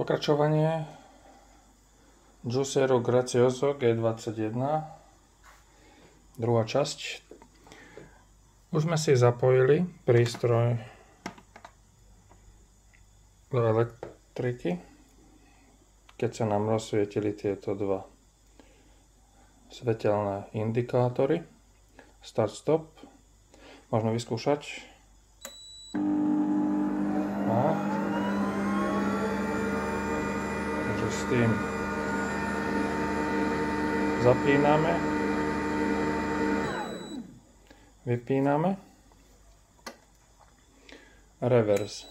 Pokračovanie Juicero Gracioso G21, druhá časť. Už sme si zapojili prístroj do elektriky, keď sa nám rozsvietili tieto dva svetelné indikátory. Start, stop. Môžeme vyskúšať. Takže s tým zapíname, vypíname, reverse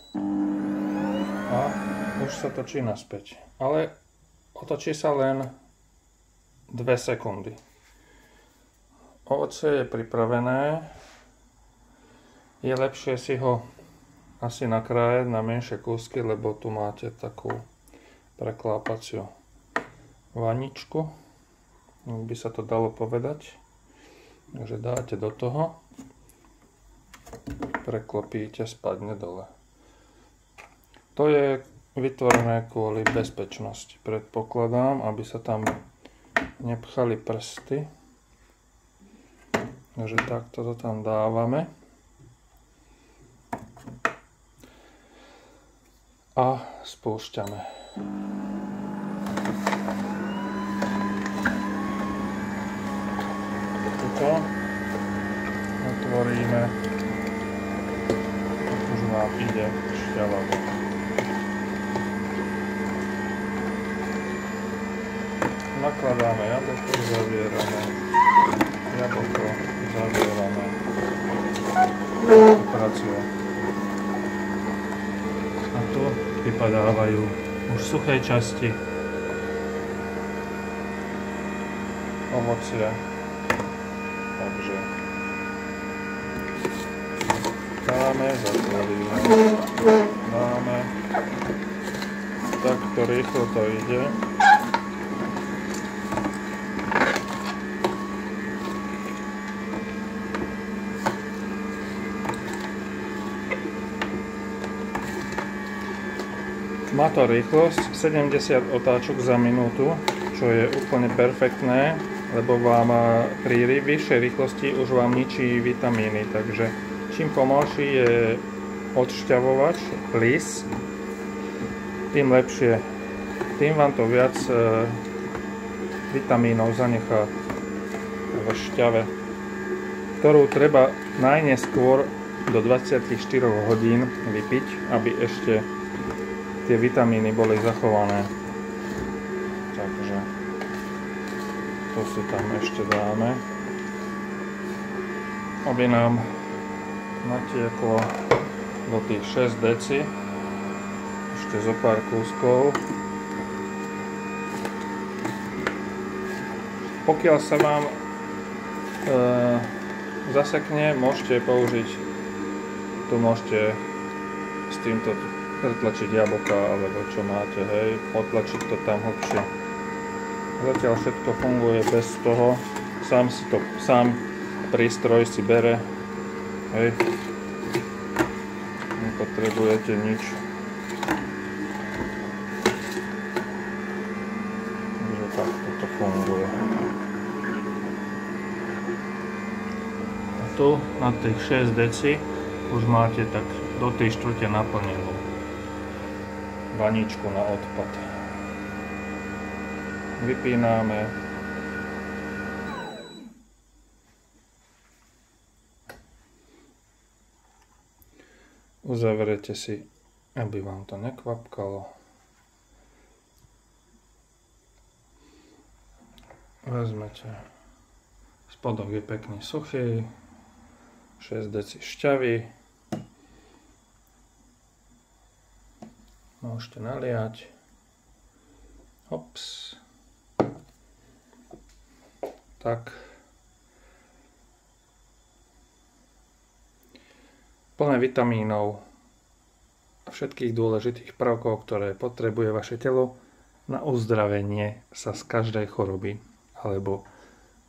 a už sa točí naspäť, ale otočí sa len 2 sekundy. Ovocie je pripravené, je lepšie si ho asi nakrájať na menšie kúsky, lebo tu máte takú preklápaciu vaničku, by sa to dalo povedať. Takže dáte do toho, preklopíte, spadne dole. To je vytvorené kvôli bezpečnosti, predpokladám, aby sa tam nepchali prsty. Takže takto to tam dávame. A spúšťame. Tuto otvoríme. Už nám ide šťava. Nakladáme jablko, zavierame. Jablko, zavierame. Pracuje. A tu vypadávajú už suché časti ovocia. Takže dáme, zatvoríme, dáme. Takto rýchlo to ide. Má to rýchlosť 70 otáčok za minútu, čo je úplne perfektné, lebo vám pri vyššej rýchlosti už vám ničí vitamíny, takže čím pomalší je odšťavovač, lis, tým lepšie, tým vám to viac vitamínov zanechá v šťave, ktorú treba najneskôr do 24 hodín vypiť, aby ešte tie vitamíny boli zachované. Takže to si tam ešte dáme, aby nám natieklo do tých 6 deci ešte zo pár kúskov. Pokiaľ sa vám zasekne, môžete použiť, tu môžete s týmto pretlačiť jablka, alebo čo máte, hej, potlačiť to tam hlbšie. Zatiaľ všetko funguje bez toho, sám prístroj si bere, hej, nepotrebujete nič. Takže takto to funguje. A tu na tých 6 deci už máte tak do 3/4 naplnenú vaničku na odpad. Vypíname. Uzavrete si, aby vám to nekvapkalo. Vezmete, spodok je pekne suchý, 6 deci šťavy. Môžete naliať. Hops. Tak. Plné vitamínov a všetkých dôležitých prvkov, ktoré potrebuje vaše telo na uzdravenie sa z každej choroby alebo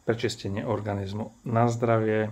prečistenie organizmu. Na zdravie.